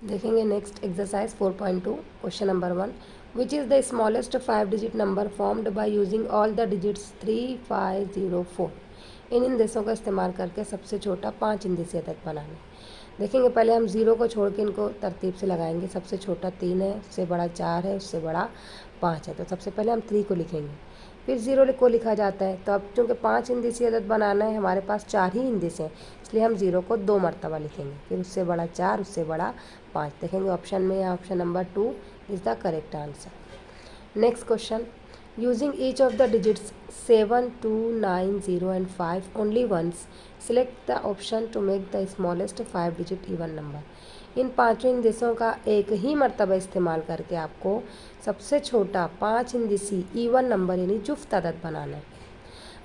देखेंगे next exercise 4.2 question number 1। Which is the smallest 5 digit number formed by using all the digits 3, 5, 0, 4। इन इंदेशों का इस्तेमाल करके सबसे छोटा 5 इंदेशी अदद बनाना। देखेंगे पहले हम 0 को छोड़ के इनको तरतीब से लगाएंगे। सबसे छोटा 3 है, उससे बड़ा 4 है, उससे बड़ा 5 है। तो सबसे पहले हम 3 को लिखेंगे, फिर 0 को लिखा जाता है। तो अब चूँकि 5 इंदेशी अदद बनाना है, हमारे पास 4 ही इंदेश हैं, इसलिए हम 0 को 2 मरतबा लिखेंगे। फिर उससे बड़ा 4, उससे बड़ा 5। देखेंगे ऑप्शन में या option number 2 is the correct answer. Next question, using each of the digits 7, 2, 9, 0 and 5 only once, select the option to make the smallest 5 digit even number. इन पाँचों इंदेशों का एक ही मरतबा इस्तेमाल करके आपको सबसे छोटा 5 इंदेशी इवन नंबर यानी जुफ्त अदद बनाना है।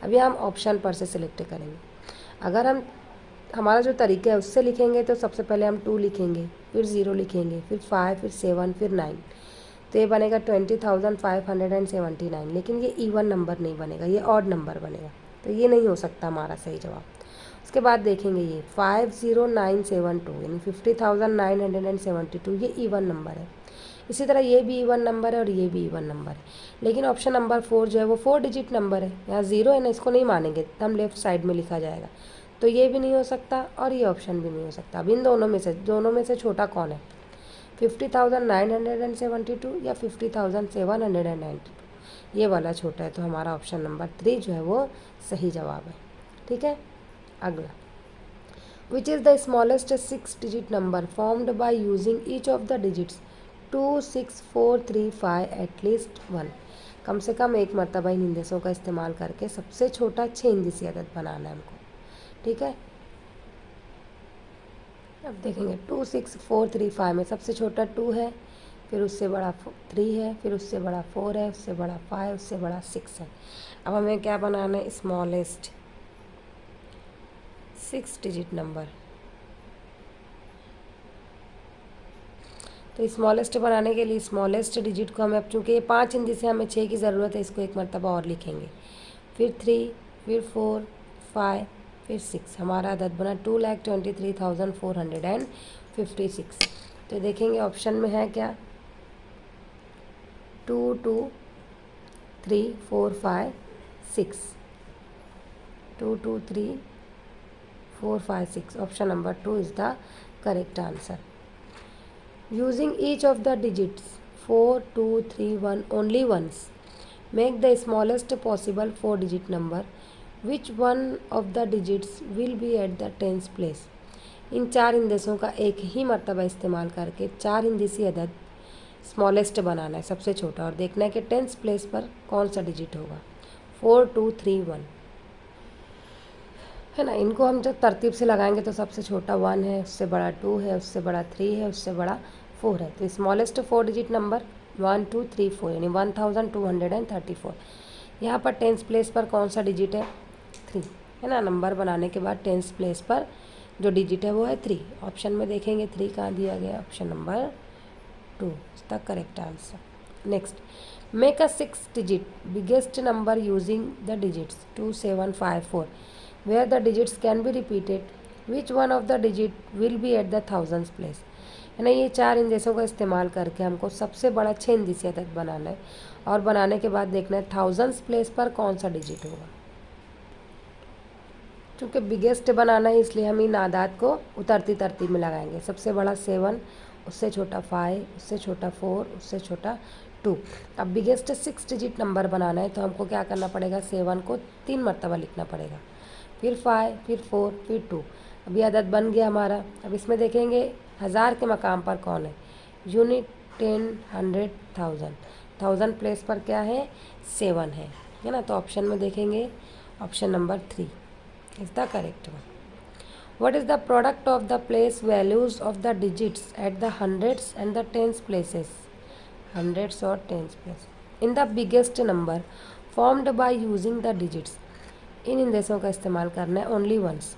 अभी हम ऑप्शन पर से सिलेक्ट करेंगे। अगर हम हमारा जो तरीका है उससे लिखेंगे तो सबसे पहले हम 2 लिखेंगे, फिर 0 लिखेंगे, फिर 5, फिर 7, फिर 9। तो ये बनेगा 20,579। लेकिन ये इवन नंबर नहीं बनेगा, ये ऑड नंबर बनेगा। तो ये नहीं हो सकता हमारा सही जवाब। उसके बाद देखेंगे ये 50972 यानी 50,972, ये इवन नंबर है। इसी तरह ये भी इवन नंबर है और ये भी इवन नंबर है। लेकिन ऑप्शन नंबर 4 जो है वो 4 डिजिट नंबर है। यहाँ 0 है ना, इसको नहीं मानेंगे, तो हम लेफ्ट साइड में लिखा जाएगा। तो ये भी नहीं हो सकता और ये ऑप्शन भी नहीं हो सकता। अब इन दोनों में से छोटा कौन है, 50,972 या 50,792? ये वाला छोटा है। तो हमारा ऑप्शन नंबर 3 जो है वो सही जवाब है। ठीक है, अगला, which is the smallest 6 digit number formed by using each of the digits 2, 6, 4, 3, 5 at least 1। कम से कम एक मरतबा इन इंदेशों का इस्तेमाल करके सबसे छोटा 6 इंदेशी अदद बनाना है हमको। ठीक है, अब देखेंगे 2, 6, 4, 3, 5 में सबसे छोटा 2 है, फिर उससे बड़ा 3 है, फिर उससे बड़ा 4 है, उससे बड़ा 5, उससे बड़ा 6 है। अब हमें क्या बनाना है, स्मॉलेस्ट 6 डिजिट नंबर। तो स्मॉलेस्ट बनाने के लिए स्मॉलेस्ट डिजिट को हमें, अब चूँकि ये 5 हिंदी से हमें 6 की ज़रूरत है, इसको एक मरतबा और लिखेंगे, फिर 3, फिर 4, 5, फिर 6। हमारा अदद बना 2,23,456। तो देखेंगे ऑप्शन में है क्या, 2, 2, 3, 4, 5, 6, 2, 2, 3, 4, 5, 6। Option number 2 is the correct answer. Using each of the digits 4, 2, 3, 1 only once, make the smallest possible 4 digit number. Which one of the digits will be at the tens place? इन 4 इंदेशों का एक ही मरतबा इस्तेमाल करके 4 इंदेशी अदद smallest बनाना है, सबसे छोटा, और देखना है कि टेंस प्लेस पर कौन सा डिजिट होगा। 4, 2, 3, 1 है ना। इनको हम जब तरतीब से लगाएंगे तो सबसे छोटा 1 है, उससे बड़ा 2 है, उससे बड़ा 3 है, उससे बड़ा 4 है। तो स्मॉलेस्ट 4 डिजिट नंबर 1, 2, 3, 4 यानी 1234। यहाँ पर टेंस प्लेस पर कौन सा डिजिट है, 3 है ना। नंबर बनाने के बाद टेंस प्लेस पर जो डिजिट है वो है 3। ऑप्शन में देखेंगे 3 कहाँ दिया गया, ऑप्शन नंबर 2 इसका correct answer. Next, make a 6 digit biggest number using the digits 2, 7, 5, 4 where the digits can be repeated. Which one of the digit will be at the thousands place? है ना। ये 4 इंदेशों का इस्तेमाल करके हमको सबसे बड़ा 6 इंदेशी अदद बनाना है, और बनाने के बाद देखना है थाउजेंड्स प्लेस पर कौन सा डिजिट होगा। क्योंकि बिगेस्ट बनाना है इसलिए हम इन आदाद को उतरती तरतीब में लगाएंगे। सबसे बड़ा 7, उससे छोटा 5, उससे छोटा 4, उससे छोटा 2। अब बिगेस्ट 6 डिजिट नंबर बनाना है तो हमको क्या करना पड़ेगा, 7 को 3 मरतबा लिखना पड़ेगा, फिर 5, फिर 4, फिर 2। अभी अदद बन गया हमारा। अब इसमें देखेंगे 1000 के मकाम पर कौन है, यूनिट, 10, 100, 1000। 1000 प्लेस पर क्या है, 7 है ना। तो ऑप्शन में देखेंगे option number 3 is the correct one. What is the product of the place values of the digits at the hundreds and the tens places? Hundreds or tens place in the biggest number formed by using the digits. इन इंदेशों का इस्तेमाल करना है only once,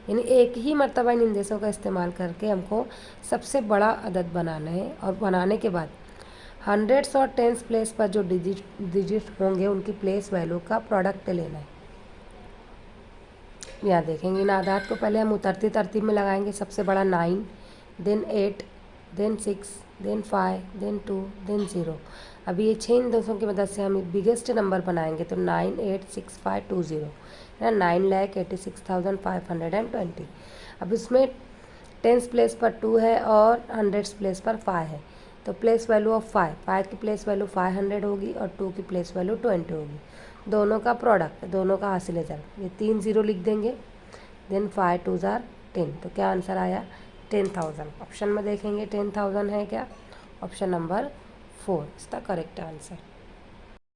यानी एक ही मरतबा इन इंदेशों का इस्तेमाल करके हमको सबसे बड़ा अदद बनाना है, और बनाने के बाद हंड्रेड्स और टेंस प्लेस पर जो डिजिट होंगे उनकी प्लेस वैल्यू का प्रोडक्ट लेना है। यहाँ देखेंगे इन आदाद को पहले हम उतरती तरतीब में लगाएंगे। सबसे बड़ा 9, then 8, then 6, then 5, then 2, then 0। अभी ये 6 इंडेक्सों की मदद से हम बिगेस्ट नंबर बनाएंगे तो 986520 है ना, 9,86,520। अब इसमें टेंस प्लेस पर 2 है और हंड्रेड्स प्लेस पर 5 है, तो प्लेस वैल्यू ऑफ 5 की प्लेस वैल्यू 500 होगी और 2 की प्लेस वैल्यू 20 होगी। दोनों का प्रोडक्ट, दोनों का हासिल रिजल्ट, ये 3 0 लिख देंगे। देन 5 2 जार 10, तो क्या आंसर आया 10,000। ऑप्शन में देखेंगे 10,000 है क्या, ऑप्शन नंबर 4 इसका करेक्ट आंसर।